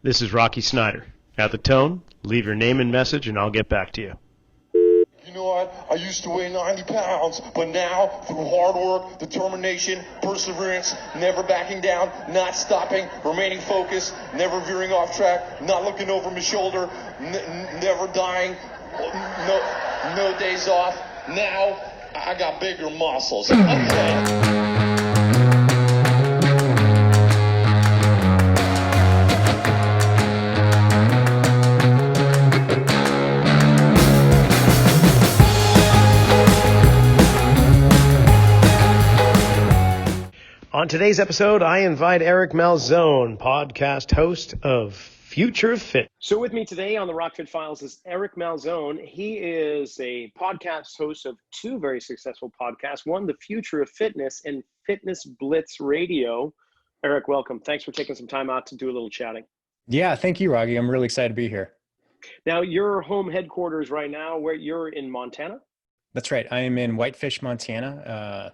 This is Rocky Snyder. At the tone, leave your name and message and I'll get back to you. You know what? I used to weigh 90 pounds, but now, through hard work, determination, perseverance, never backing down, not stopping, remaining focused, never veering off track, not looking over my shoulder, never dying, no days off. Now, I got bigger muscles. Okay. On today's episode, I invite Eric Malzone, podcast host of Future of Fit. So with me today on the Rockfit Files is Eric Malzone. He is a podcast host of two very successful podcasts. One, The Future of Fitness, and Fitness Blitz Radio. Eric, welcome. Thanks for taking some time out to do a little chatting. Yeah, thank you, Rocky. I'm really excited to be here. Now, your home headquarters right now, where you're in Montana? That's right. I am in Whitefish, Montana.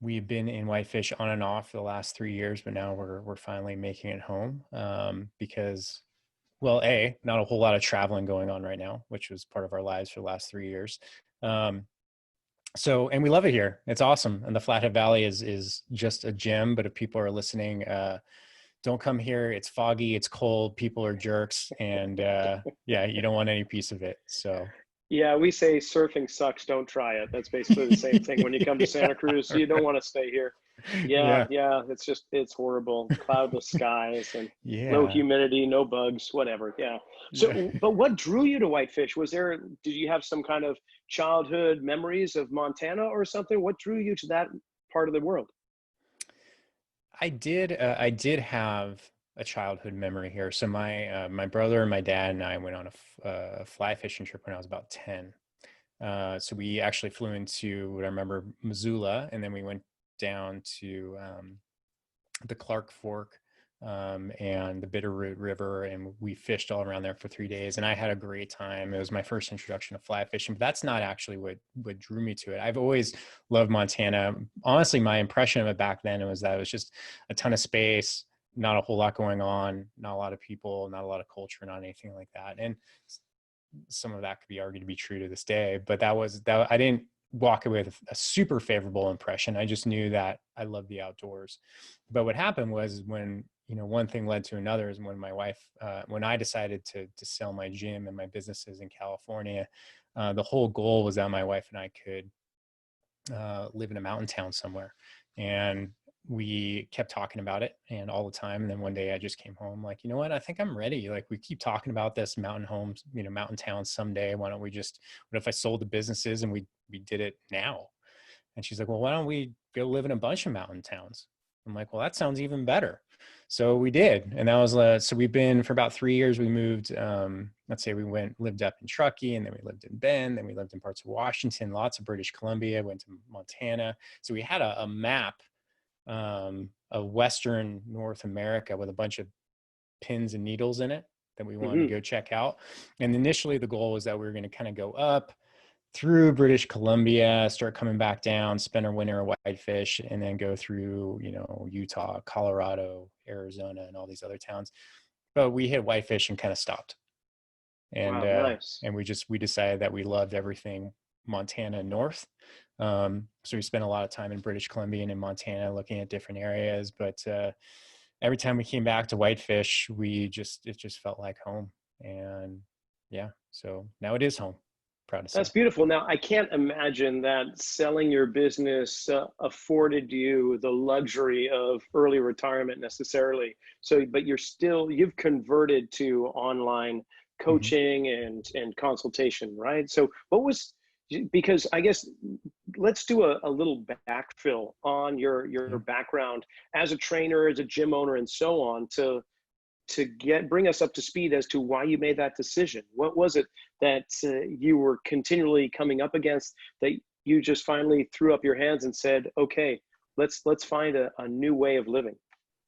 We've been in Whitefish on and off for the last 3 years, but now we're finally making it home because, well, not a whole lot of traveling going on right now, which was part of our lives for the last 3 years. And we love it here. It's awesome. And the Flathead Valley is just a gem. But if people are listening, don't come here. It's foggy. It's cold. People are jerks. And you don't want any piece of it. So. Yeah, we say surfing sucks, don't try it. That's basically the same thing when you come to Santa Cruz. You don't want to stay here. Yeah, it's horrible. Cloudless skies and low humidity, no bugs, whatever. Yeah. So, but what drew you to Whitefish? Did you have some kind of childhood memories of Montana or something? What drew you to that part of the world? I did have a childhood memory here. So my brother and my dad and I went on a fly fishing trip when I was about 10. So we actually flew into what I remember, Missoula, and then we went down to the Clark Fork and the Bitterroot River, and we fished all around there for 3 days. And I had a great time. It was my first introduction to fly fishing, but that's not actually what drew me to it. I've always loved Montana. Honestly, my impression of it back then was that it was just a ton of space, not a whole lot going on, not a lot of people, not a lot of culture, not anything like that. And some of that could be argued to be true to this day, but that I didn't walk away with a super favorable impression. I just knew that I loved the outdoors. But what happened was when, one thing led to another is when my wife, when I decided to sell my gym and my businesses in California, the whole goal was that my wife and I could live in a mountain town somewhere. And we kept talking about it and all the time. And then one day I just came home like, you know what, I think I'm ready. Like, we keep talking about this mountain homes, mountain towns someday. What if I sold the businesses and we did it now? And she's like, well, why don't we go live in a bunch of mountain towns? I'm like, well, that sounds even better. So we did. And that was, so we've been for about 3 years, we moved, let's say we lived up in Truckee, and then we lived in Bend, then we lived in parts of Washington, lots of British Columbia, went to Montana. So we had a map of Western North America with a bunch of pins and needles in it that we wanted to go check out. And initially the goal was that we were going to kind of go up through British Columbia, start coming back down, spend our winter at Whitefish, and then go through, Utah, Colorado, Arizona, and all these other towns. But we hit Whitefish and kind of stopped. And, wow, nice. And we decided that we loved everything Montana north. So we spent a lot of time in British Columbia and in Montana looking at different areas, but every time we came back to Whitefish, it just felt like home. And so now it is home. Proud to say. That's beautiful. Now, I can't imagine that selling your business afforded you the luxury of early retirement necessarily. So, but you've converted to online coaching and consultation, right? So because I guess let's do a little backfill on your background as a trainer, as a gym owner, and so on to bring us up to speed as to why you made that decision. What was it that you were continually coming up against that you just finally threw up your hands and said, okay, let's find a new way of living?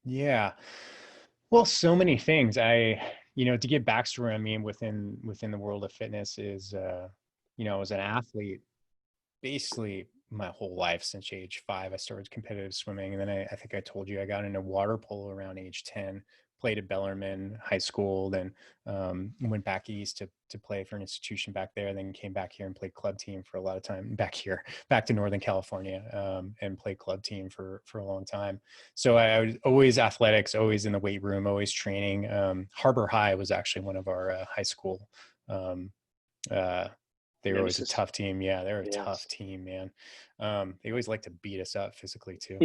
Yeah. Well, so many things. To give backstory, I mean, within the world of fitness is, as an athlete, basically my whole life since age 5. I started competitive swimming, and then I think I told you I got into water polo around age 10. Played at Bellarmine High School, then went back east to play for an institution back there, then came back here and played club team for a lot of time back to Northern California, and played club team for a long time. So I was always athletics, always in the weight room, always training. Harbor High was actually one of our high school. Um, they were always a Nemesis. tough team. Yeah, they were a tough Yes. team, man. They always like to beat us up physically too.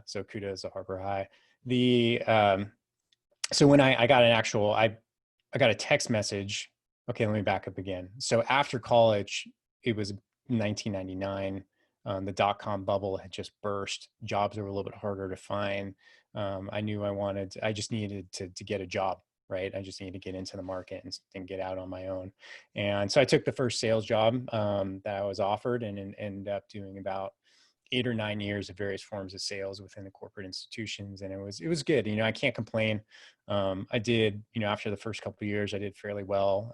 So kudos to Harbor High. The so when I got I got a text message. Okay, let me back up again. So after college, it was 1999. The dot-com bubble had just burst. Jobs were a little bit harder to find. I knew I just needed to get a job, right? I just needed to get into the market and get out on my own. And so I took the first sales job that I was offered, and ended up doing about 8 or 9 years of various forms of sales within the corporate institutions. And it was good. I can't complain. I did, after the first couple of years, I did fairly well.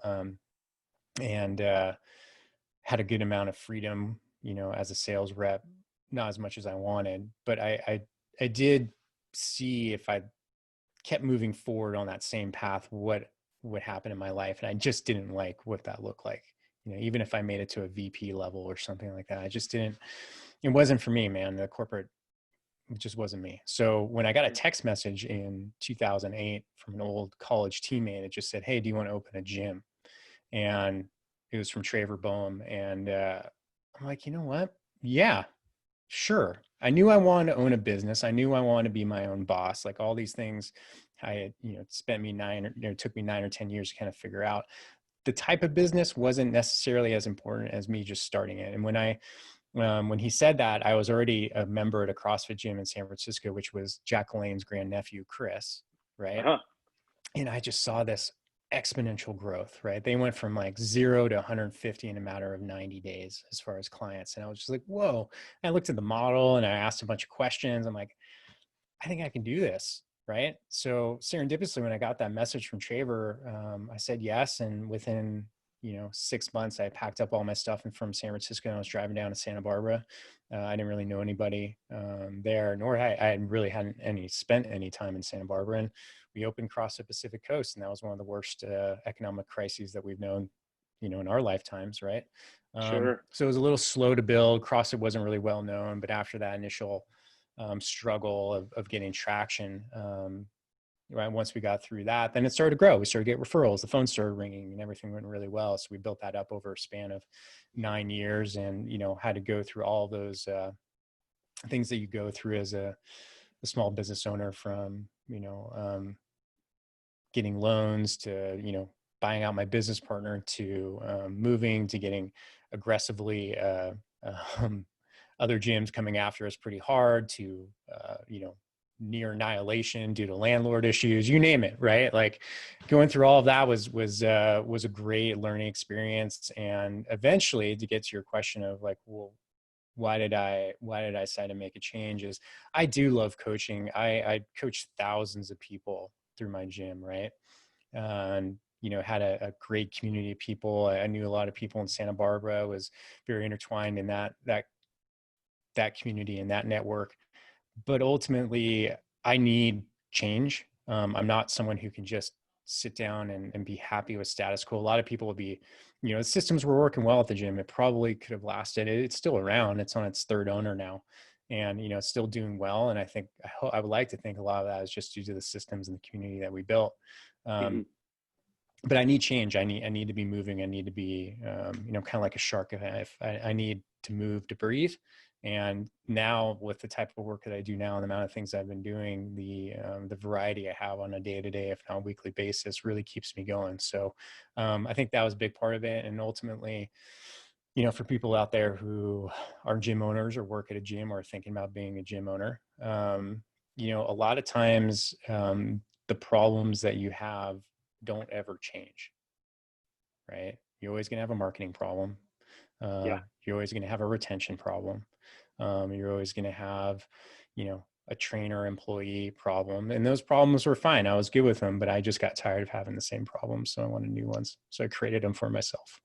And had a good amount of freedom, as a sales rep, not as much as I wanted, but I did see, if I kept moving forward on that same path, what would happen in my life. And I just didn't like what that looked like. Even if I made it to a VP level or something like that, it wasn't for me, man. The corporate, it just wasn't me. So when I got a text message in 2008 from an old college teammate, it just said, "Hey, do you want to open a gym?" And it was from Traver Boehm. And I'm like, you know what? Yeah, sure. I knew I wanted to own a business. I knew I wanted to be my own boss. Like all these things, it took me 9 or 10 years to kind of figure out. The type of business wasn't necessarily as important as me just starting it. And when he said that, I was already a member at a CrossFit gym in San Francisco, which was Jack LaLanne's grandnephew, Chris, right? Uh-huh. And I just saw this exponential growth, right? They went from like 0 to 150 in a matter of 90 days as far as clients. And I was just like, whoa. And I looked at the model and I asked a bunch of questions. I'm like, I think I can do this. Right. So serendipitously, when I got that message from Traver, I said yes. And within, 6 months, I packed up all my stuff and from San Francisco, and I was driving down to Santa Barbara. I didn't really know anybody there, nor I really hadn't spent any time in Santa Barbara. And we opened CrossFit Pacific Coast, and that was one of the worst economic crises that we've known, in our lifetimes, right? Sure. So it was a little slow to build. CrossFit wasn't really well known, but after that initial struggle of getting traction, right, once we got through that, then it started to grow. We started to get referrals. The phone started ringing, and everything went really well. So we built that up over a span of 9 years, and had to go through all those things that you go through as a small business owner, from getting loans to buying out my business partner, to moving, to getting aggressively other gyms coming after us pretty hard, to near annihilation due to landlord issues, you name it, right? Like going through all of that was a great learning experience. And eventually, to get to your question of like, well, why did I decide to make a change, is I do love coaching. I coached thousands of people through my gym, right? And had a great community of people. I knew a lot of people in Santa Barbara, was very intertwined in that community and that network. But ultimately, I need change. I'm not someone who can just sit down and be happy with status quo. A lot of people will be, the systems were working well at the gym. It probably could have lasted. It's still around. It's on its third owner now, and it's still doing well. And I think I would like to think a lot of that is just due to the systems and the community that we built. Mm-hmm. But I need change. I need to be moving. I need to be, kind of like a shark. If I need to move to breathe. And now, with the type of work that I do now and the amount of things I've been doing, the variety I have on a day-to-day, if not weekly basis, really keeps me going. So I think that was a big part of it. And ultimately, for people out there who are gym owners or work at a gym or thinking about being a gym owner, a lot of times the problems that you have don't ever change, right? You're always going to have a marketing problem. You're always going to have a retention problem. You're always going to have, a trainer employee problem. And those problems were fine. I was good with them, but I just got tired of having the same problems. So I wanted new ones. So I created them for myself.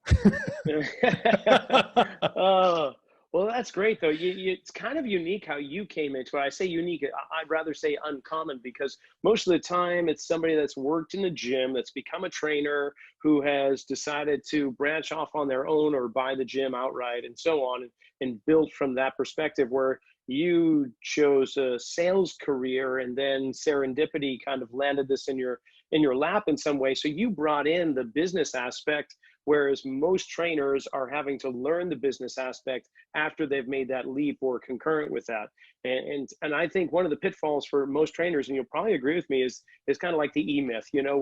Oh, Well, that's great though. It's kind of unique how you came into it. I say unique, I'd rather say uncommon, because most of the time it's somebody that's worked in the gym, that's become a trainer, who has decided to branch off on their own or buy the gym outright and so on, and built from that perspective, where you chose a sales career and then serendipity kind of landed this in your lap in some way. So you brought in the business aspect, whereas most trainers are having to learn the business aspect after they've made that leap or concurrent with that. And I think one of the pitfalls for most trainers, and you'll probably agree with me, is kind of like the E-myth, you know,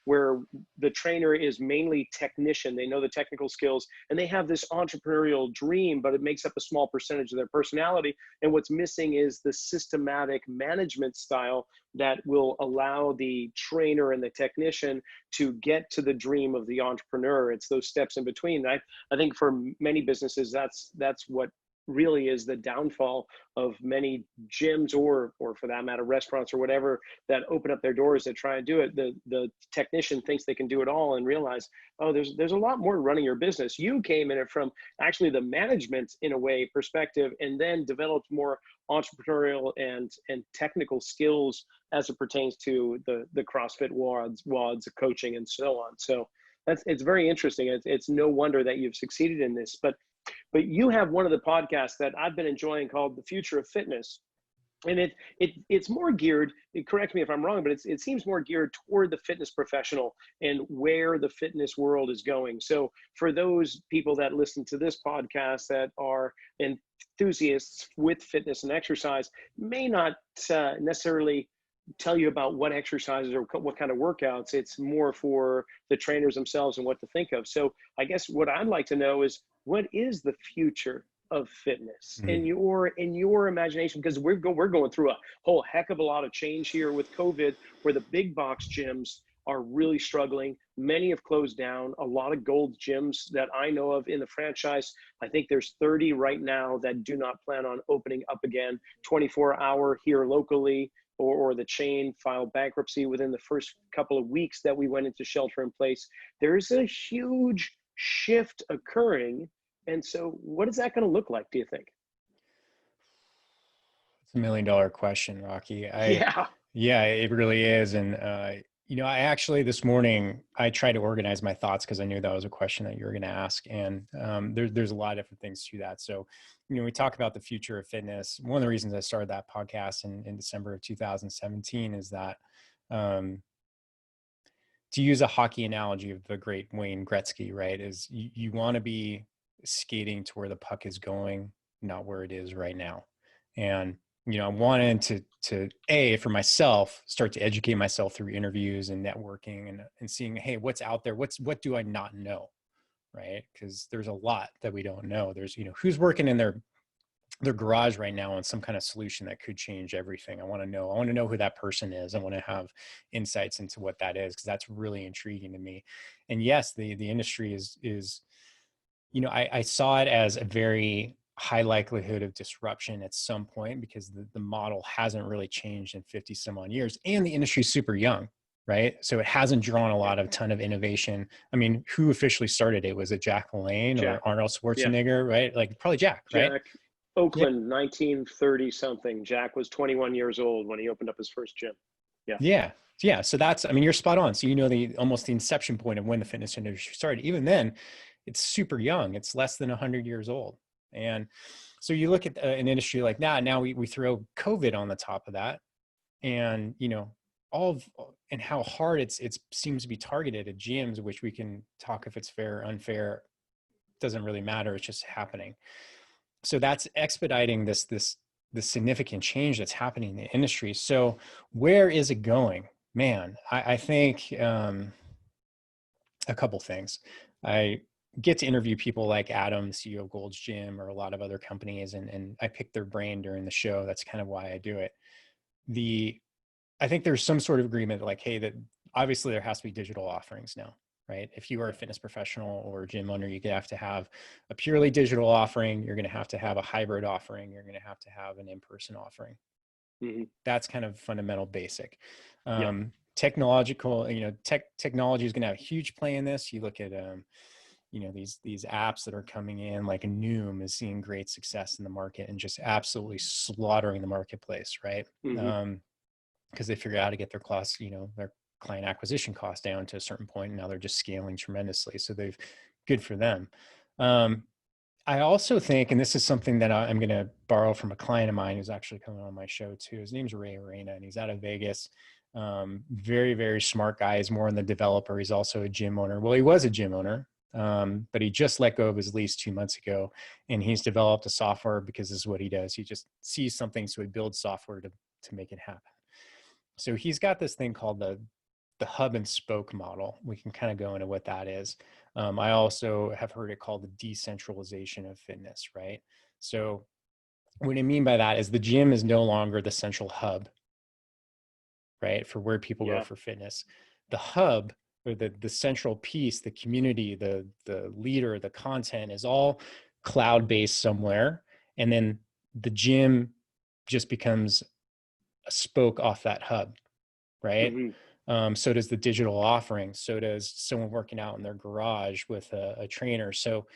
where the trainer is mainly technician. They know the technical skills and they have this entrepreneurial dream, but it makes up a small percentage of their personality. And what's missing is the systematic management style that will allow the trainer and the technician to get to the dream of the entrepreneur. It's those steps in between. I think for many businesses, that's what really is the downfall of many gyms, or for that matter, restaurants or whatever, that open up their doors that try and do it. The technician thinks they can do it all and realize, oh, there's a lot more running your business. You came in it from actually the management, in a way, perspective, and then developed more entrepreneurial and technical skills as it pertains to the CrossFit WODs, coaching, and so on. So it's very interesting. It's no wonder that you've succeeded in this. But you have one of the podcasts that I've been enjoying called The Future of Fitness. And it's more geared, correct me if I'm wrong, but it seems more geared toward the fitness professional and where the fitness world is going. So for those people that listen to this podcast that are enthusiasts with fitness and exercise, may not necessarily tell you about what exercises or what kind of workouts. It's more for the trainers themselves and what to think of. So I guess what I'd like to know is, what is the future of fitness in your imagination? Because we're going through a whole heck of a lot of change here with COVID, where the big box gyms are really struggling. Many have closed down. A lot of gold gyms that I know of in the franchise, I think there's 30 right now that do not plan on opening up again. 24-hour here locally, or the chain filed bankruptcy within the first couple of weeks that we went into shelter in place. There's a huge shift occurring. And so what is that going to look like, do you think? It's $1 million question, Rocky. Yeah. Yeah, it really is. And, I actually, this morning, I tried to organize my thoughts because I knew that was a question that you were going to ask. And there's a lot of different things to that. So, we talk about the future of fitness. One of the reasons I started that podcast in December of 2017 is that, to use a hockey analogy of the great Wayne Gretzky, right, is you want to be skating to where the puck is going, not where it is right now. And I wanted to for myself, start to educate myself through interviews and networking and seeing, hey, what's out there? What do I not know? Right. Because there's a lot that we don't know. There's, who's working in their garage right now on some kind of solution that could change everything. I want to know who that person is. I want to have insights into what that is, because that's really intriguing to me. And yes, the industry is, I saw it as a very high likelihood of disruption at some point, because the model hasn't really changed in 50 some odd years, and the industry is super young, right? So it hasn't drawn a ton of innovation. I mean, who officially started it? Was it Jack LaLanne or Arnold Schwarzenegger, right? Like probably Jack, right? Jack, Oakland, 1930 something. Jack was 21 years old when he opened up his first gym. Yeah. So that's, you're spot on. So, almost the inception point of when the fitness industry started. Even then, it's super young. It's less than 100 years old. And so you look at an industry like that, now we throw COVID on the top of that, and, and how hard it seems to be targeted at gyms, which we can talk if it's fair or unfair, doesn't really matter. It's just happening. So that's expediting this significant change that's happening in the industry. So where is it going? Man, I think a couple things. I get to interview people like Adam, CEO of Gold's Gym, or a lot of other companies, and I pick their brain during the show. That's kind of why I do it. I think there's some sort of agreement, like, hey, that obviously there has to be digital offerings now, right? If you are a fitness professional or a gym owner, you have to have a purely digital offering. You're going to have to have a hybrid offering. You're going to have an in-person offering. Mm-hmm. That's kind of fundamental basic. Technology is going to have a huge play in this. You look at, these apps that are coming in, like Noom is seeing great success in the market and just absolutely slaughtering the marketplace, right? Because they figure out how to get their costs, their client acquisition cost down to a certain point, and now they're just scaling tremendously. So they've good for them. I also think, and this is something that I'm going to borrow from a client of mine who's actually coming on my show too. His name's Ray Arena, and he's out of Vegas. Very, very smart guy. He's more in the developer. He's also a gym owner. Well, he was a gym owner, but he just let go of his lease 2 months ago, and he's developed a software because this is what he does. He just sees something, so he builds software to make it happen. So he's got this thing called the hub and spoke model. We can kind of go into what that is. I also have heard it called the decentralization of fitness, right? So what I mean by that is the gym is no longer the central hub, right? For where people go for fitness. The hub, or the central piece, the community, the leader, the content is all cloud-based somewhere. And then the gym just becomes a spoke off that hub, right? So does the digital offering. So does someone working out in their garage with a trainer. So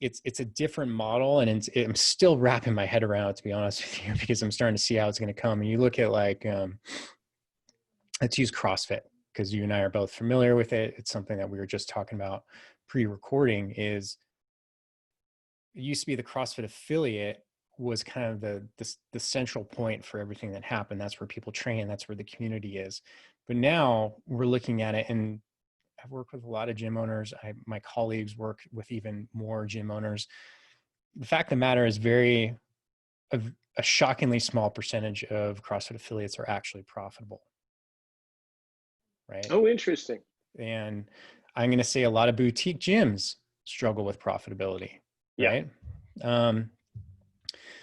it's a different model, and I'm still wrapping my head around it, to be honest with you, because I'm starting to see how it's going to come. And you look at let's use CrossFit, because you and I are both familiar with it. It's something that we were just talking about pre-recording. Is it used to be the CrossFit affiliate was kind of the central point for everything that happened. That's where people train. That's where the community is. But now we're looking at it, and I've worked with a lot of gym owners. My colleagues work with even more gym owners. The fact of the matter is a shockingly small percentage of CrossFit affiliates are actually profitable. Right? Oh, interesting. And I'm going to say a lot of boutique gyms struggle with profitability, right?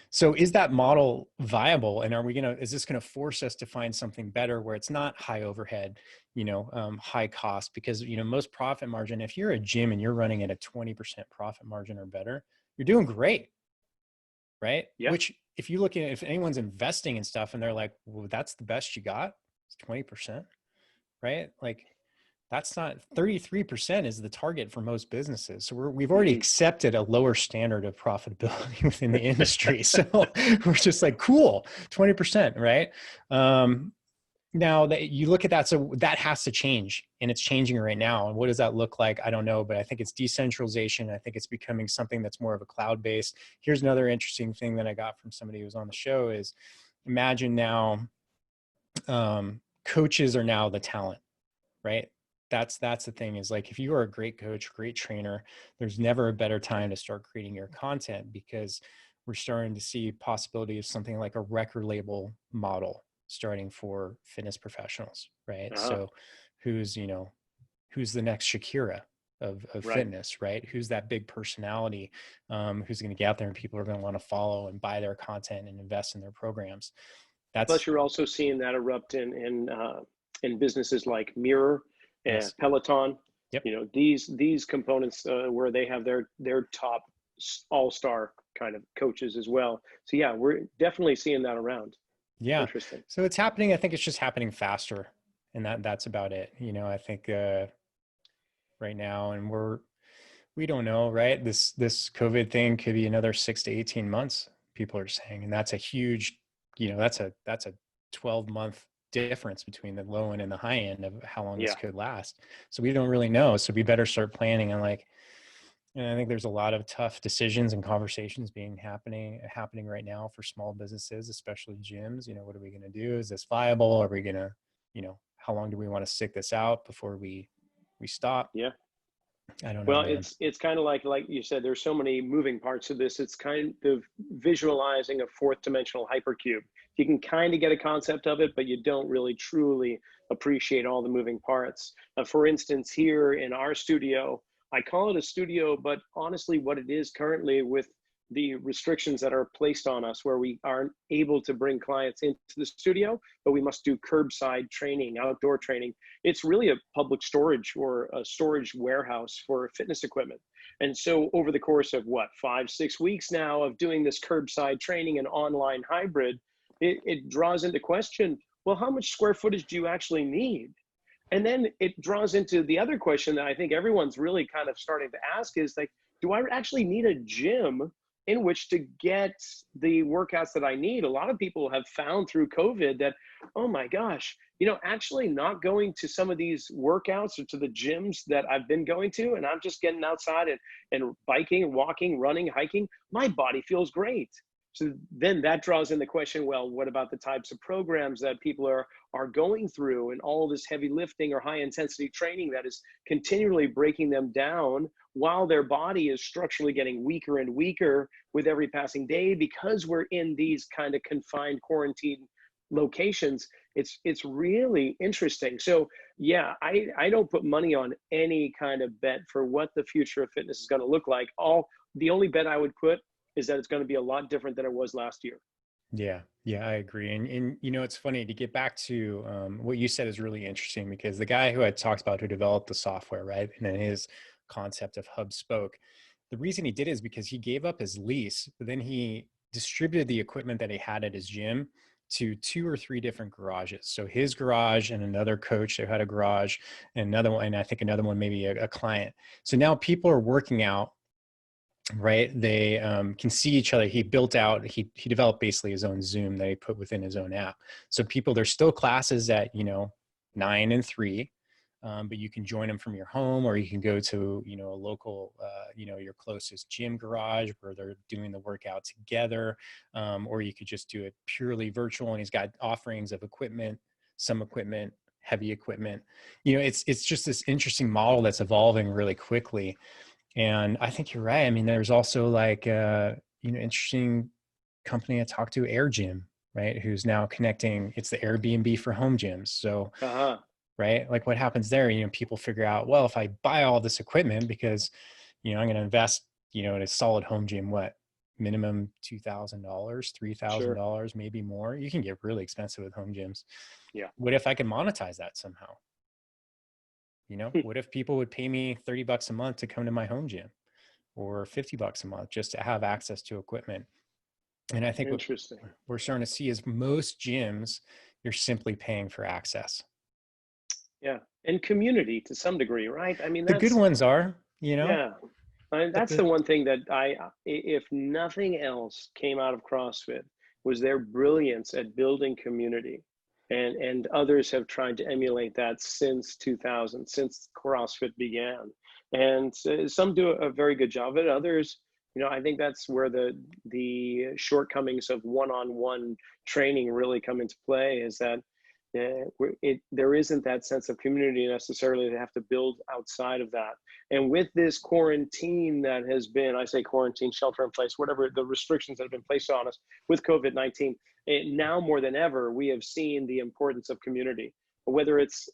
So is that model viable? And is this going to force us to find something better where it's not high overhead, high cost? Because, most profit margin, if you're a gym and you're running at a 20% profit margin or better, you're doing great, right? Yeah. Which if you look at, if anyone's investing in stuff and they're like, well, that's the best you got, it's 20%, right? Like, that's not 33% is the target for most businesses. So we've already accepted a lower standard of profitability within the industry. So we're just like, cool, 20%, right? Now that you look at that, so that has to change, and it's changing right now. And what does that look like? I don't know, but I think it's decentralization. I think it's becoming something that's more of a cloud-based. Here's another interesting thing that I got from somebody who was on the show is, imagine now coaches are now the talent, right? That's the thing, is like, if you are a great coach, great trainer, there's never a better time to start creating your content, because we're starting to see possibility of something like a record label model starting for fitness professionals, right? So who's the next Shakira of fitness, right? Who's that big personality who's going to get out there and people are going to want to follow and buy their content and invest in their programs. Plus, you're also seeing that erupt in businesses like Mirror and Peloton. These components where they have their top all-star kind of coaches as well. So yeah, we're definitely seeing that around. Yeah. Interesting. So it's happening. I think it's just happening faster, and that's about it. I think right now, and we don't know, right? This COVID thing could be another 6 to 18 months, people are saying, and that's a huge, that's a 12-month difference between the low end and the high end of how long this could last. So we don't really know. So we better start planning. And I think there's a lot of tough decisions and conversations happening right now for small businesses, especially gyms. What are we going to do? Is this viable? Are we going to, how long do we want to stick this out before we stop? Yeah. I don't know. Well, it's kind of like you said, there's so many moving parts to this. It's kind of visualizing a fourth dimensional hypercube. You can kind of get a concept of it, but you don't really truly appreciate all the moving parts. For instance, here in our studio, I call it a studio, but honestly, what it is currently, with the restrictions that are placed on us, where we aren't able to bring clients into the studio, but we must do curbside training, outdoor training. It's really a public storage or a storage warehouse for fitness equipment. And so over the course of 5-6 weeks now of doing this curbside training and online hybrid, it draws into question, well, how much square footage do you actually need? And then it draws into the other question that I think everyone's really kind of starting to ask is like, do I actually need a gym in which to get the workouts that I need? A lot of people have found through COVID that, oh my gosh, actually not going to some of these workouts or to the gyms that I've been going to, and I'm just getting outside and biking, walking, running, hiking, my body feels great. So then that draws in the question, well, what about the types of programs that people are going through and all this heavy lifting or high intensity training that is continually breaking them down while their body is structurally getting weaker and weaker with every passing day because we're in these kind of confined quarantine locations. It's really interesting. So yeah, I don't put money on any kind of bet for what the future of fitness is going to look like. The only bet I would put is that it's going to be a lot different than it was last year. Yeah, yeah, I agree. And it's funny to get back to what you said is really interesting because the guy who I talked about who developed the software, right, and then his concept of hub spoke, the reason he did it is because he gave up his lease, but then he distributed the equipment that he had at his gym to 2 or 3 different garages. So his garage and another coach who had a garage and another one, and I think another one, maybe a client. So now people are working out, right? They can see each other. He developed basically his own Zoom that he put within his own app. So there's still classes at 9 and 3, but you can join them from your home, or you can go to a local your closest gym garage where they're doing the workout together, or you could just do it purely virtual. And he's got offerings of equipment, some equipment, heavy equipment. It's just this interesting model that's evolving really quickly. And I think you're right. I mean, there's also like, interesting company I talked to, Air Gym, right? Who's now connecting, it's the Airbnb for home gyms. So, Uh-huh. right. Like what happens there, people figure out, well, if I buy all this equipment because, I'm going to invest, in a solid home gym, what minimum $2,000, Sure. $3,000, maybe more. You can get really expensive with home gyms. Yeah. What if I could monetize that somehow? What if people would pay me $30 a month to come to my home gym, or $50 a month just to have access to equipment? And I think what Interesting. we're starting to see is most gyms, you're simply paying for access. Yeah. And community to some degree, right? I mean, The good ones are, yeah. but That's the one thing that if nothing else came out of CrossFit, was their brilliance at building community. And others have tried to emulate that since 2000, since CrossFit began. And some do a very good job of it. Others, I think that's where the shortcomings of one-on-one training really come into play, is that there isn't that sense of community necessarily. They have to build outside of that. And with this quarantine that has been, I say quarantine, shelter in place, whatever the restrictions that have been placed on us with COVID-19, now more than ever, we have seen the importance of community. Whether it's,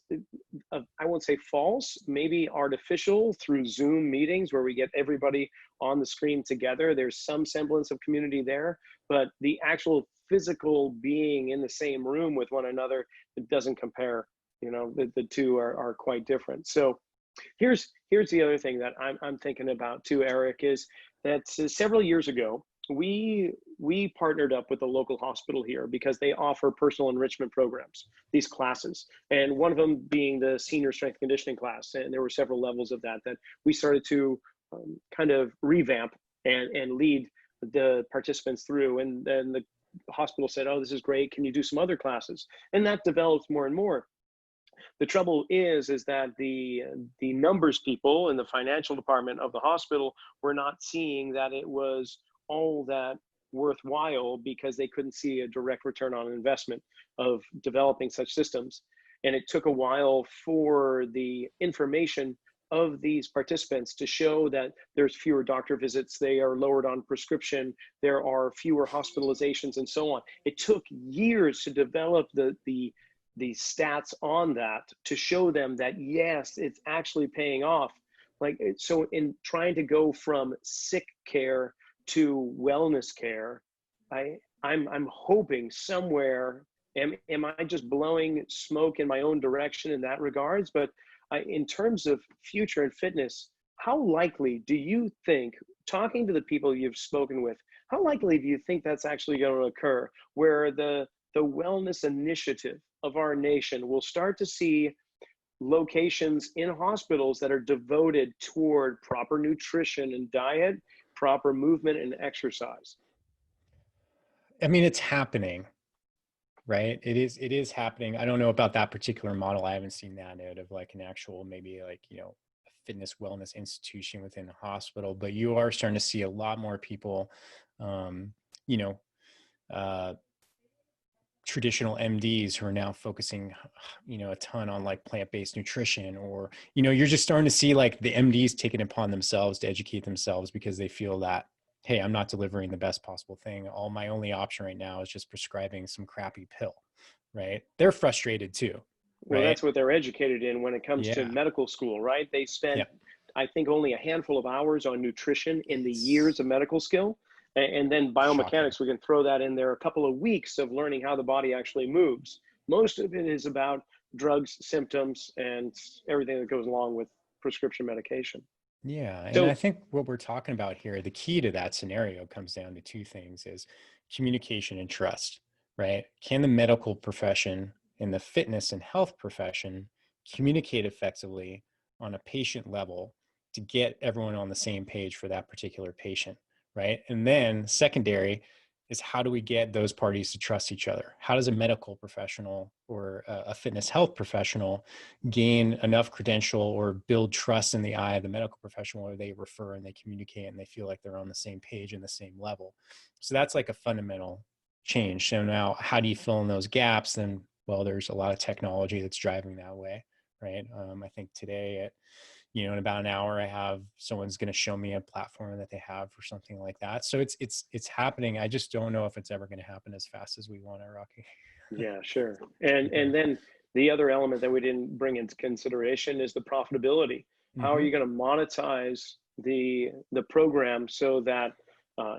I won't say false, maybe artificial through Zoom meetings where we get everybody on the screen together. There's some semblance of community there, but the actual physical being in the same room with one another, it doesn't compare. The two are quite different. So here's the other thing that I'm thinking about too, Eric, is that several years ago, we partnered up with a local hospital here because they offer personal enrichment programs, these classes, and one of them being the senior strength conditioning class. And there were several levels of that we started to kind of revamp and lead the participants through. And then the hospital said, oh, this is great, can you do some other classes? And that develops more and more. The trouble is that the numbers people in the financial department of the hospital were not seeing that it was all that worthwhile, because they couldn't see a direct return on investment of developing such systems. And it took a while for the information of these participants to show that there's fewer doctor visits, they are lowered on prescription, there are fewer hospitalizations, and so on. It took years to develop the stats on that to show them that yes, it's actually paying off. So in trying to go from sick care to wellness care, I'm hoping somewhere, am I just blowing smoke in my own direction in that regards? But in terms of future in fitness, how likely do you think, talking to the people you've spoken with, how likely do you think that's actually going to occur, where the wellness initiative of our nation will start to see locations in hospitals that are devoted toward proper nutrition and diet, proper movement and exercise. I mean, it's happening, right? It is happening. I don't know about that particular model. I haven't seen that out of like an actual, maybe like, you know, a fitness wellness institution within a hospital, but you are starting to see a lot more people, you know, traditional MDs who are now focusing, you know, a ton on like plant-based nutrition, or, you know, you're just starting to see like the MDs taking it upon themselves to educate themselves because they feel that, hey, I'm not delivering the best possible thing. My only option right now is just prescribing some crappy pill, right? They're frustrated too, Well, right? that's what they're educated in when it comes to Yeah. medical school, right? They spend, Yeah. I think, only a handful of hours on nutrition in the years It's of medical skill. And then shocking. biomechanics, we can throw that in there, a couple of weeks of learning how the body actually moves. Most of it is about drugs, symptoms, and everything that goes along with prescription medication. Yeah. And I So, think what we're talking about here, the key to that scenario comes down to two things: is communication and trust, right? Can the medical profession and the fitness and health profession communicate effectively on a patient level to get everyone on the same page for that particular patient, right? And then secondary is, how do we get those parties to trust each other? How does a medical professional or a fitness health professional gain enough credential or build trust in the eye of the medical professional where they refer and they communicate and they feel like they're on the same page and the same level? So that's like a fundamental change. So now, how do you fill in those gaps? Then, well, there's a lot of technology that's driving that way, right? I think today at, you know, in about an hour, I have someone's going to show me a platform that they have or something like that. So it's happening. I just don't know if it's ever going to happen as fast as we want it, Rocky. yeah, sure. And Yeah. and then the other element that we didn't bring into consideration is the profitability. How are Mm-hmm. you going to monetize the program so that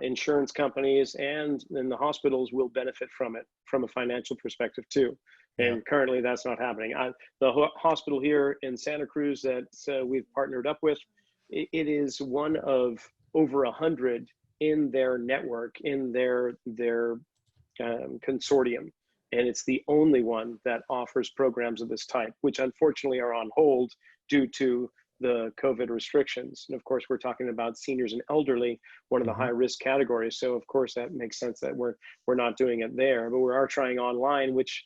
insurance companies and then the hospitals will benefit from it from a financial perspective too? Yeah. And currently, that's not happening. The hospital here in Santa Cruz that we've partnered up with, it is one of over 100 in their network, in their consortium. And it's the only one that offers programs of this type, which unfortunately are on hold due to the COVID restrictions. And of course, we're talking about seniors and elderly, one of the Mm-hmm. high risk categories. So of course, that makes sense that we're not doing it there, but we are trying online, which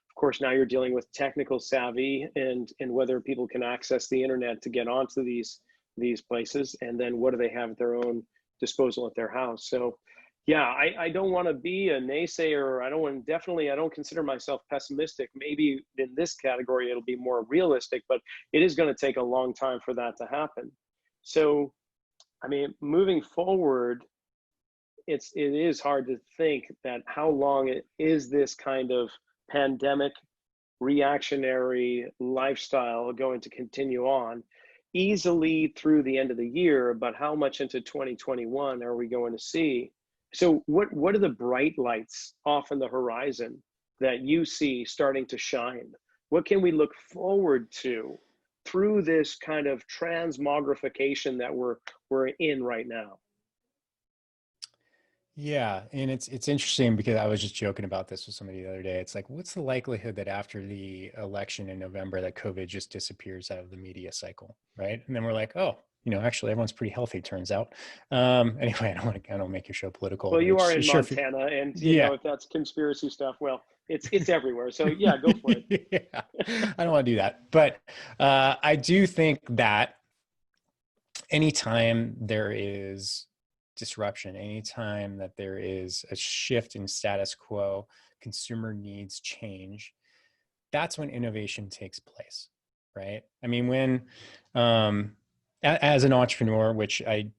of course now you're dealing with technical savvy and whether people can access the internet to get onto these places, and then what do they have at their own disposal at their house. So yeah, I don't want to be a naysayer. I don't consider myself pessimistic. Maybe in this category, it'll be more realistic, but it is going to take a long time for that to happen. So, I mean, moving forward, it is hard to think that how long is this kind of pandemic reactionary lifestyle going to continue on easily through the end of the year, but how much into 2021 are we going to see? So what are the bright lights off in the horizon that you see starting to shine? What can we look forward to through this kind of transmogrification that we're in right now? Yeah, and it's interesting because I was just joking about this with somebody the other day. It's like, what's the likelihood that after the election in November that COVID just disappears out of the media cycle, right? And then we're like, oh, you know, actually everyone's pretty healthy, turns out. Anyway, I don't make your show political. Well, you are in Sure, Montana, and you yeah, know if that's conspiracy stuff, well, it's everywhere. So yeah, go for it. yeah, I don't want to do that, but I do think that anytime there is disruption, anytime that there is a shift in status quo, consumer needs change, that's when innovation takes place, right? I mean, when, as an entrepreneur, which I,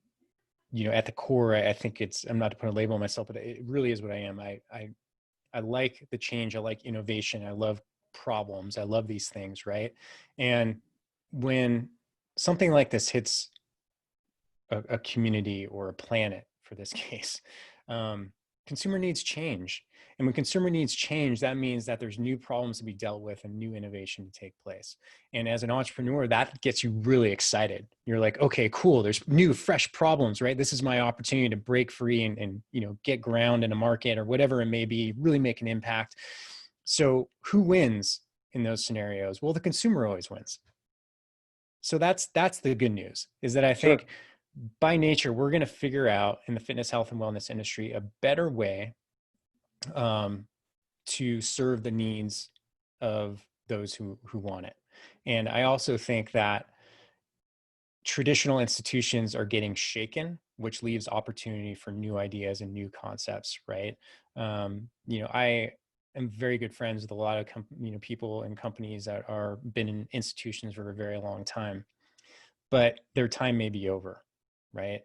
you know, at the core, I think I'm not to put a label on myself, but it really is what I am. I like the change. I like innovation. I love problems. I love these things, right? And when something like this hits a community or a planet for this case, consumer needs change. And when consumer needs change, that means that there's new problems to be dealt with and new innovation to take place. And as an entrepreneur, that gets you really excited. You're like, okay, cool. There's new, fresh problems, right? This is my opportunity to break free and you know, get ground in a market or whatever it may be, really make an impact. So who wins in those scenarios? Well, the consumer always wins. So that's the good news, is that I Sure. think by nature, we're going to figure out in the fitness, health, and wellness industry a better way to serve the needs of those who want it. And I also think that traditional institutions are getting shaken, which leaves opportunity for new ideas and new concepts, right? I am very good friends with a lot of people and companies that are been in institutions for a very long time, but their time may be over, right?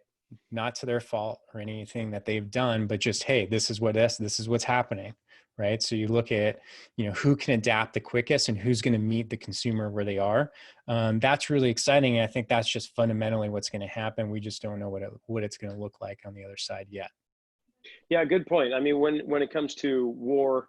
Not to their fault or anything that they've done, but just, hey, this is what's happening, right? So you look at, who can adapt the quickest and who's going to meet the consumer where they are. That's really exciting. And I think that's just fundamentally what's going to happen. We just don't know what it's going to look like on the other side yet. Yeah, good point. I mean, when it comes to war,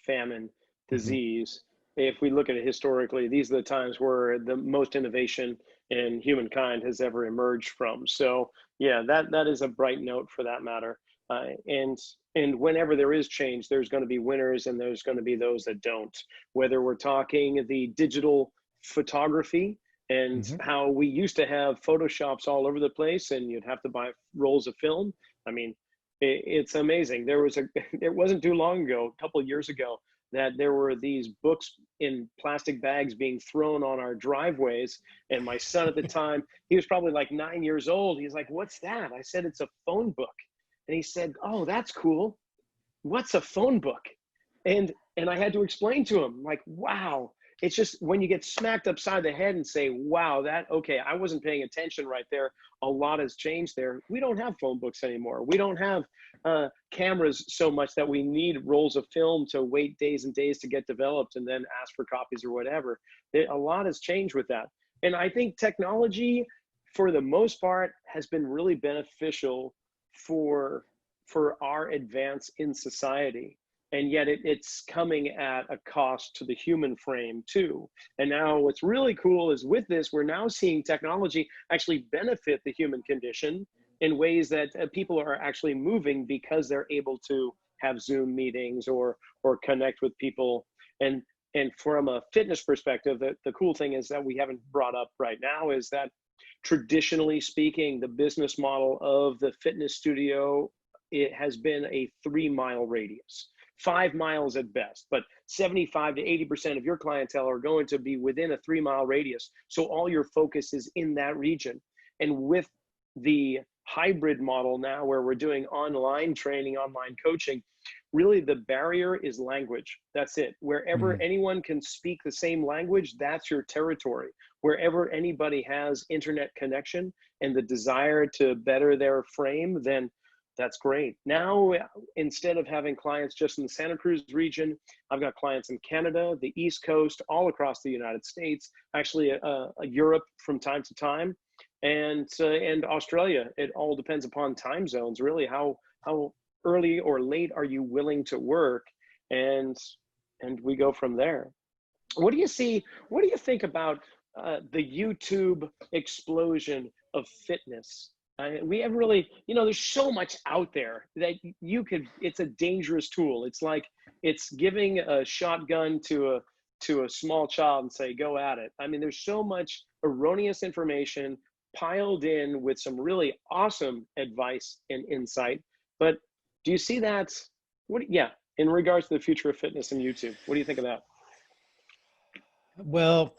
famine, Mm-hmm. disease, if we look at it historically, these are the times where the most innovation in humankind has ever emerged from. So yeah, that is a bright note for that matter. And whenever there is change, there's going to be winners and there's going to be those that don't. Whether we're talking the digital photography and Mm-hmm. how we used to have photoshops all over the place and you'd have to buy rolls of film. I mean, it's amazing. It wasn't too long ago, a couple of years ago, that there were these books in plastic bags being thrown on our driveways. And my son at the time, he was probably like 9 years old. He's like, "What's that?" I said, "It's a phone book." And he said, "Oh, that's cool. What's a phone book?" And I had to explain to him, like, wow, it's just when you get smacked upside the head and say, wow, okay, I wasn't paying attention right there. A lot has changed there. We don't have phone books anymore. We don't have cameras so much that we need rolls of film to wait days and days to get developed and then ask for copies or whatever. A lot has changed with that. And I think technology, for the most part, has been really beneficial for our advance in society, and yet it's coming at a cost to the human frame too. And now what's really cool is with this, we're now seeing technology actually benefit the human condition in ways that people are actually moving because they're able to have Zoom meetings or connect with people. And from a fitness perspective, the cool thing is that we haven't brought up right now is that traditionally speaking, the business model of the fitness studio, it has been a 3-mile radius, 5 miles at best, but 75 to 80% of your clientele are going to be within a 3-mile radius. So all your focus is in that region. And with the hybrid model now where we're doing online training, online coaching, really the barrier is language. That's it. Wherever Mm-hmm. anyone can speak the same language, that's your territory. Wherever anybody has internet connection and the desire to better their frame, then that's great. Now, instead of having clients just in the Santa Cruz region, I've got clients in Canada, the East Coast, all across the United States, actually Europe from time to time, and Australia. It all depends upon time zones, really. How early or late are you willing to work, and we go from there. What do you see? What do you think about the YouTube explosion of fitness? We haven't really, there's so much out there that it's a dangerous tool. It's like it's giving a shotgun to a small child and say, go at it. I mean, there's so much erroneous information piled in with some really awesome advice and insight. But do you see that? Yeah, in regards to the future of fitness and YouTube, what do you think of that? Well,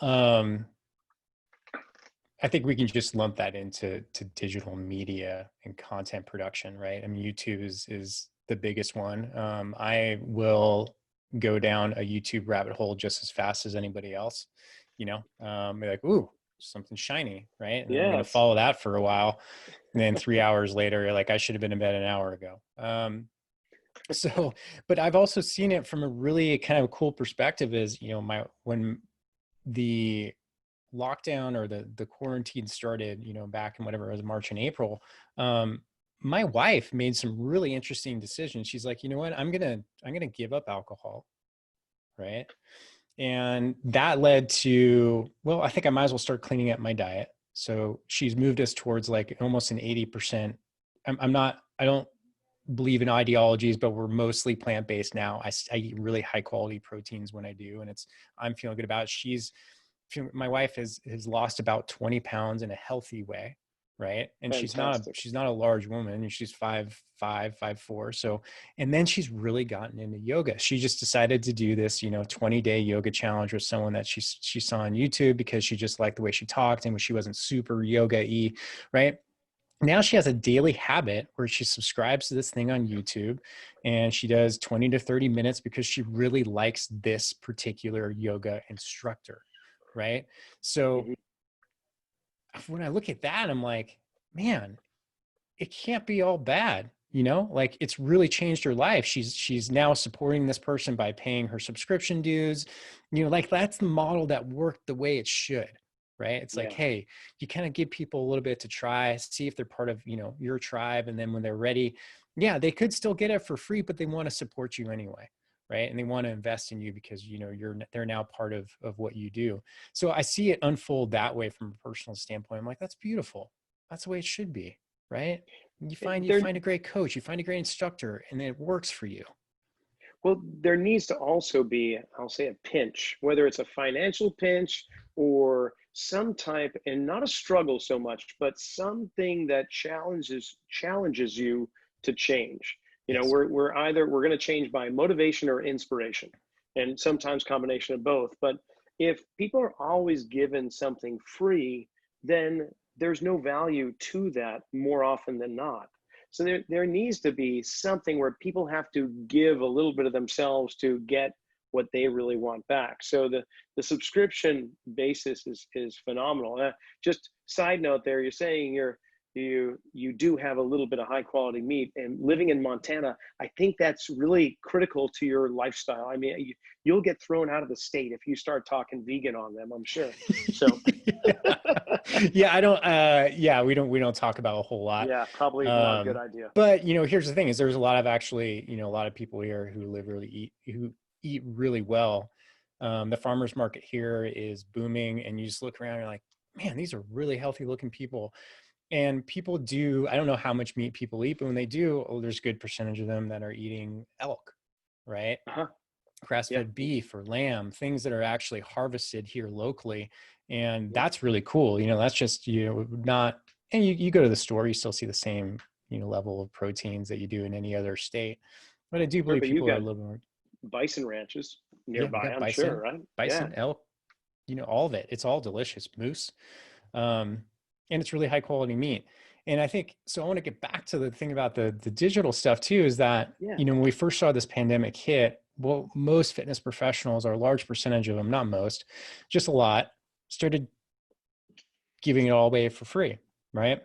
I think we can just lump that into digital media and content production, right? I mean, YouTube is the biggest one. I will go down a YouTube rabbit hole just as fast as anybody else, be like, ooh, something shiny, right? And then I'm going to Yes. follow that for a while. And then 3 hours later, you're like, I should have been in bed an hour ago. But I've also seen it from a really kind of cool perspective is, when the lockdown or the quarantine started, back in whatever it was, March and April, my wife made some really interesting decisions. She's like, you know what, I'm gonna give up alcohol, right? And that led to, well, I think I might as well start cleaning up my diet. So she's moved us towards like almost an 80%. I don't believe in ideologies, but we're mostly plant-based now. I eat really high quality proteins when I do, and I'm feeling good about it. My wife has lost about 20 pounds in a healthy way, right? And Fantastic. she's not a large woman, and she's 5'5", 5'4". So, and then she's really gotten into yoga. She just decided to do this, 20-day yoga challenge with someone that she saw on YouTube, because she just liked the way she talked and she wasn't super yoga-y, right? Now she has a daily habit where she subscribes to this thing on YouTube, and she does 20 to 30 minutes because she really likes this particular yoga instructor, right? So Mhm. when I look at that, I'm like, man, it can't be all bad, like it's really changed her life. She's now supporting this person by paying her subscription dues, like that's the model that worked the way it should, right? It's like, Yeah. hey, you kind of give people a little bit to try, see if they're part of, your tribe, and then when they're ready, yeah, they could still get it for free, but they want to support you anyway, right? And they want to invest in you because they're now part of what you do. So I see it unfold that way from a personal standpoint. I'm like, that's beautiful. That's the way it should be, right? You There, find a great coach, you find a great instructor, and it works for you. well, there needs to also be, I'll say, a pinch, whether it's a financial pinch or some type, and not a struggle so much, but something that challenges you to change. Yes. We're going to change by motivation or inspiration, and sometimes combination of both. But if people are always given something free, then there's no value to that more often than not. So there needs to be something where people have to give a little bit of themselves to get what they really want back. So the subscription basis is phenomenal. Just side note there, you're saying you do have a little bit of high quality meat, and living in Montana, I think that's really critical to your lifestyle. I mean, you'll get thrown out of the state if you start talking vegan on them, I'm sure. So Yeah, I don't yeah, we don't talk about a whole lot. yeah, probably not a good idea. But here's the thing is there's a lot of actually, a lot of people here who who eat really well. The farmers market here is booming, and you just look around and you're like, man, these are really healthy looking people. And people do, I don't know how much meat people eat, but when they do, there's a good percentage of them that are eating elk, right? Uh-huh. Yeah. Grass-fed beef or lamb, things that are actually harvested here locally. And Yeah. that's really cool. That's just, not, and you go to the store, you still see the same, level of proteins that you do in any other state. But I do Sure, believe but you people are a got little more, bison ranches yeah, we nearby, got I'm sure, bison, right? Yeah. bison, elk, all of it. It's all delicious. Moose. Um, and it's really high quality meat. And I think, so I want to get back to the thing about the digital stuff too, is that, Yeah. when we first saw this pandemic hit, well, most fitness professionals, or a large percentage of them, not most, just a lot, started giving it all away for free, right?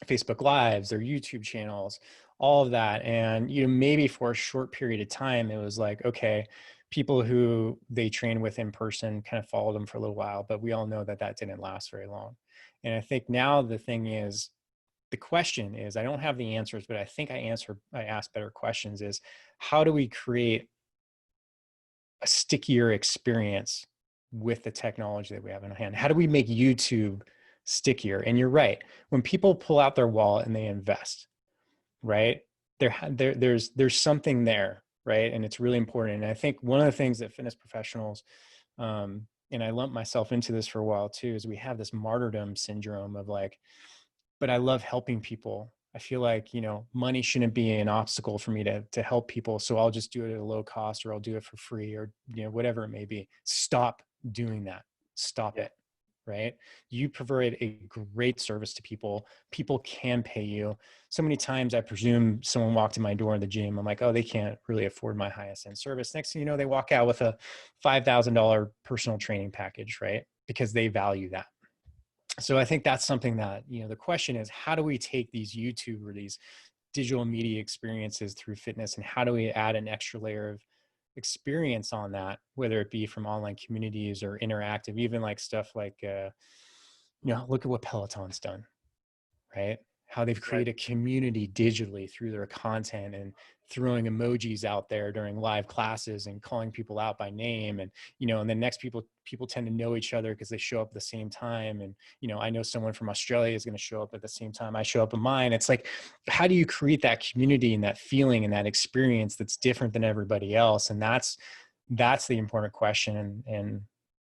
Facebook Lives, their YouTube channels, all of that. And, maybe for a short period of time, it was like, okay, people who they train with in person kind of followed them for a little while, but we all know that that didn't last very long. And I think now the question is, I don't have the answers, but I think I ask better questions, is how do we create a stickier experience with the technology that we have in hand? How do we make YouTube stickier? And you're right. When people pull out their wallet and they invest, right? There's something there, right? And it's really important. And I think one of the things that fitness professionals, and I lumped myself into this for a while too, is we have this martyrdom syndrome of like, but I love helping people. I feel like, money shouldn't be an obstacle for me to help people. So I'll just do it at a low cost, or I'll do it for free, or, whatever it may be. Stop doing that. Stop Yeah. it. Right. You provide a great service to people. People can pay you. So many times I presume someone walked in my door in the gym. I'm like, oh, they can't really afford my highest end service. Next thing you know, they walk out with a $5,000 personal training package, right? Because they value that. So I think that's something that, the question is, how do we take these YouTube or these digital media experiences through fitness, and how do we add an extra layer of experience on that, whether it be from online communities or interactive, even like stuff like, look at what Peloton's done, right? how they've created a community digitally through their content and throwing emojis out there during live classes and calling people out by name. And, and then next people tend to know each other because they show up at the same time. And, I know someone from Australia is going to show up at the same time I show up in mine. It's like, how do you create that community and that feeling and that experience that's different than everybody else? And that's the important question. And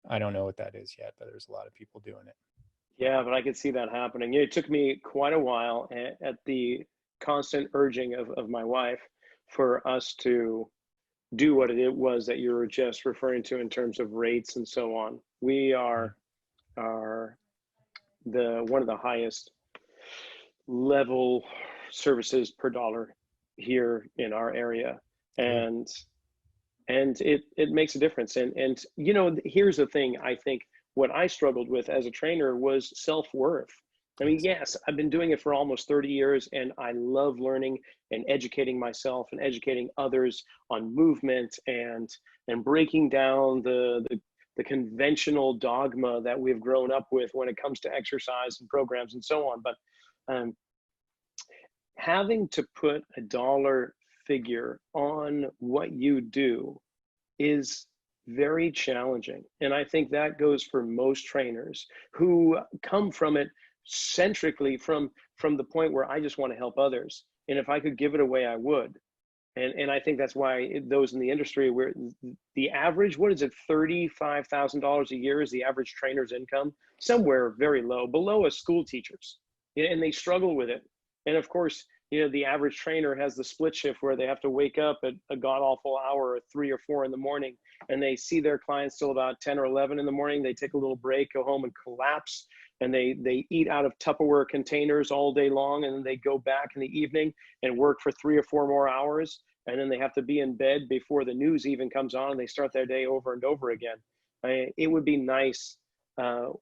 I don't know what that is yet, but there's a lot of people doing it. Yeah, but I could see that happening. It took me quite a while at the constant urging of my wife for us to do what it was that you were just referring to in terms of rates and so on. We are one of the highest level services per dollar here in our area. And it makes a difference. And here's the thing. I think what I struggled with as a trainer was self-worth. I mean, yes, I've been doing it for almost 30 years, and I love learning and educating myself and educating others on movement and breaking down the conventional dogma that we've grown up with when it comes to exercise and programs and so on. But having to put a dollar figure on what you do is very challenging. And I think that goes for most trainers who come from it centrically from the point where I just want to help others. And if I could give it away, I would. And I think that's why those in the industry where the average, what is it, $35,000 a year is the average trainer's income, somewhere very low, below a school teacher's. And they struggle with it. And of course, the average trainer has the split shift where they have to wake up at a god awful hour at 3 or 4 in the morning, and they see their clients till about 10 or 11 in the morning. They take a little break, go home and collapse, and they eat out of Tupperware containers all day long, and then they go back in the evening and work for 3 or 4 more hours, and then they have to be in bed before the news even comes on, and they start their day over and over again. It would be nice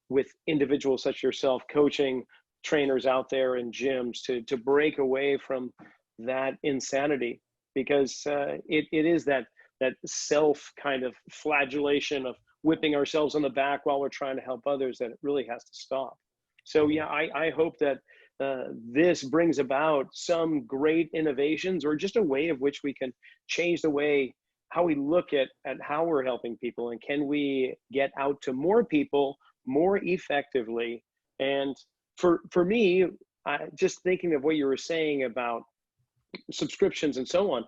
with individuals such as yourself coaching trainers out there in gyms to break away from that insanity, because it is that self kind of flagellation of whipping ourselves on the back while we're trying to help others that it really has to stop. So yeah, I hope that this brings about some great innovations or just a way of which we can change the way how we look at how we're helping people, and can we get out to more people more effectively. And for me, just thinking of what you were saying about subscriptions and so on,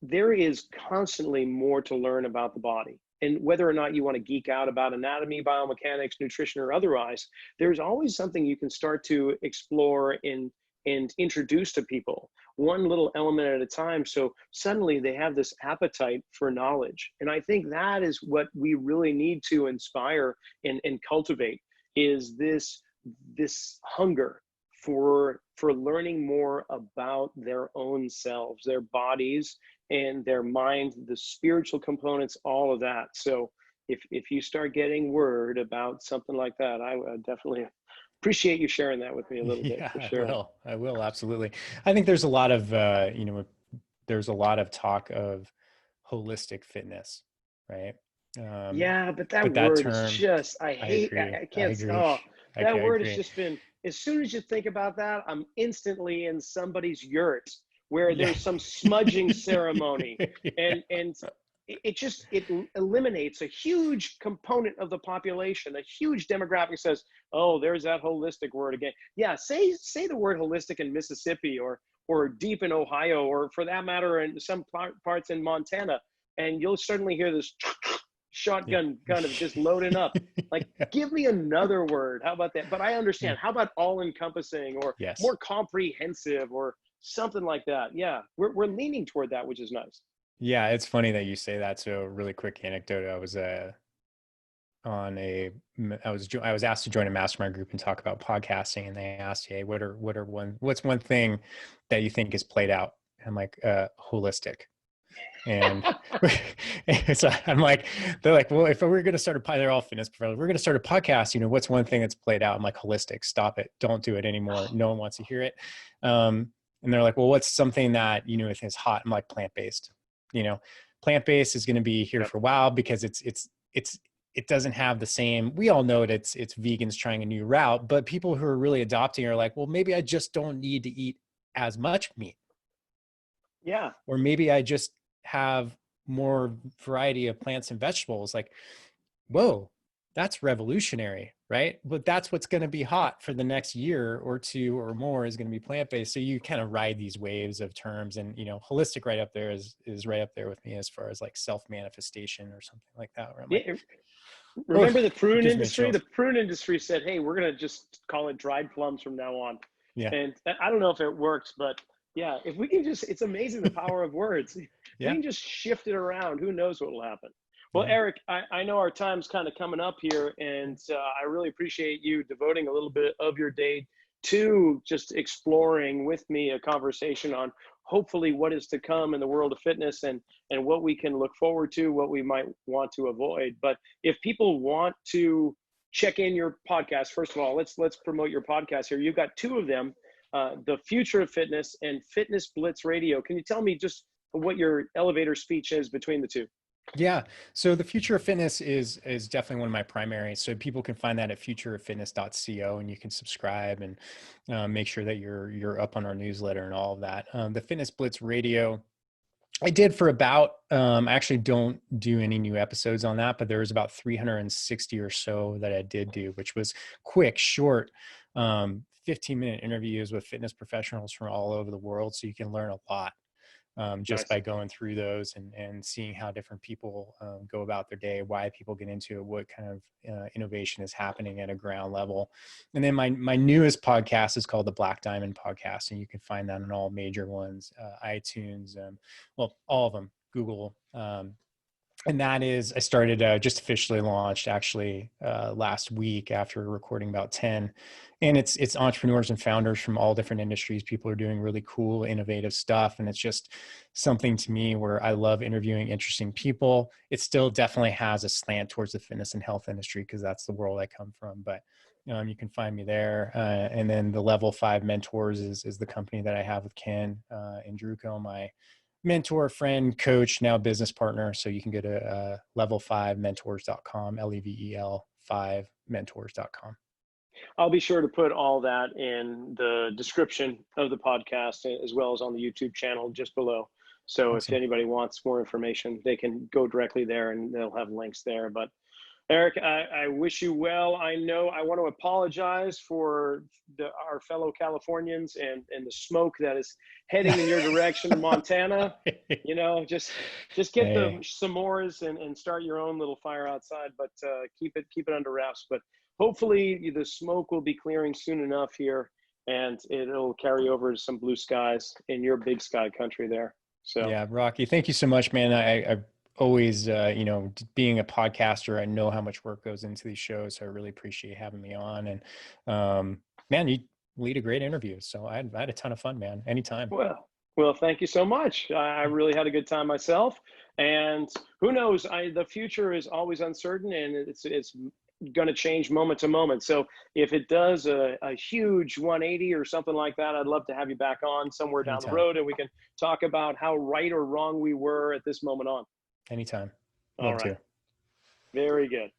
there is constantly more to learn about the body. And whether or not you want to geek out about anatomy, biomechanics, nutrition, or otherwise, there's always something you can start to explore and introduce to people, one little element at a time. So suddenly they have this appetite for knowledge. And I think that is what we really need to inspire and cultivate, is this hunger for learning more about their own selves, their bodies and their mind, the spiritual components, all of that. So if you start getting word about something like that, I would definitely appreciate you sharing that with me a little bit. For sure. I will absolutely. I think there's a lot of there's a lot of talk of holistic fitness, right? Yeah, but that word term, is just, I can't. That word has just been, as soon as you think about that, I'm instantly in somebody's yurt where there's some smudging ceremony, and it eliminates a huge component of the population. A huge demographic says, oh, there's that holistic word again. Yeah, say the word holistic in Mississippi or deep in Ohio, or for that matter in some parts in Montana, and you'll suddenly hear this shotgun kind of just loading up. Like, give me another word. How about that? But I understand. How about all-encompassing or more comprehensive or something like that? Yeah, we're leaning toward that, which is nice. Yeah, it's funny that you say that. So, really quick anecdote. I was asked to join a mastermind group and talk about podcasting, and they asked, "Hey, what's one thing that you think is played out?" I'm like, holistic. And so I'm like, they're like, well, if we're going to start they're all fitness professionals, we're going to start a podcast, what's one thing that's played out? I'm like, holistic, stop it. Don't do it anymore. No one wants to hear it. And they're like, well, what's something that, is hot? I'm like, plant-based, plant-based is going to be here for a while because it's it doesn't have the same, we all know it's vegans trying a new route, but people who are really adopting are like, well, maybe I just don't need to eat as much meat. Yeah. Or maybe I just have more variety of plants and vegetables. Like, whoa, that's revolutionary, right? But that's what's going to be hot for the next year or two or more is going to be plant-based. So you kind of ride these waves of terms, and, you know, holistic right up there is right up there with me as far as like self-manifestation or something like that, where I'm like, Yeah. oh, Remember the it prune gives me industry? chills. The prune industry said, hey, we're going to just call it dried plums from now on. Yeah. And I don't know if it works, but yeah, if we can just, it's amazing the power of words. If we Yeah. can just shift it around, who knows what will happen. Well, Yeah. Eric, I know our time's kind of coming up here, and I really appreciate you devoting a little bit of your day to just exploring with me a conversation on hopefully what is to come in the world of fitness, and what we can look forward to, what we might want to avoid. But if people want to check in your podcast, first of all, let's promote your podcast here. You've got two of them, The Future of Fitness and Fitness Blitz Radio. Can you tell me just what your elevator speech is between the two? Yeah. So the Future of Fitness is definitely one of my primaries. So people can find that at futureoffitness.co, and you can subscribe and make sure that you're up on our newsletter and all of that. The Fitness Blitz Radio, I did for about, I actually don't do any new episodes on that, but there was about 360 or so that I did do, which was quick, short, 15-minute interviews with fitness professionals from all over the world. So you can learn a lot. Just Nice. by going through those and seeing how different people go about their day, why people get into it, what kind of innovation is happening at a ground level. And then my newest podcast is called the Black Diamond Podcast, and you can find that on all major ones, iTunes, well, all of them, Google. And that is, I started, just officially launched actually last week after recording about 10. And it's entrepreneurs and founders from all different industries. People are doing really cool, innovative stuff. And it's just something to me where I love interviewing interesting people. It still definitely has a slant towards the fitness and health industry because that's the world I come from. But you can find me there. And then the Level 5 Mentors is the company that I have with Ken and Druko, my mentor, friend, coach, now business partner. So you can go to level5mentors.com, LEVEL 5mentors.com. I'll be sure to put all that in the description of the podcast, as well as on the YouTube channel just below. So Awesome. if anybody wants more information, they can go directly there and they'll have links there. But Eric, I wish you well. I know I want to apologize for our fellow Californians and the smoke that is heading in your direction in Montana. You know, just get the s'mores and start your own little fire outside, but keep it under wraps. But hopefully the smoke will be clearing soon enough here, and it'll carry over to some blue skies in your big sky country there. So yeah, Rocky, thank you so much, man. I always, you know, being a podcaster, I know how much work goes into these shows. So I really appreciate having me on. And man, you lead a great interview. So I had a ton of fun, man. Anytime. Well, thank you so much. I really had a good time myself. And who knows, the future is always uncertain, and it's going to change moment to moment. So if it does a huge 180 or something like that, I'd love to have you back on somewhere down the road, and we can talk about how right or wrong we were at this moment on. Anytime. All Love right. to. Very good.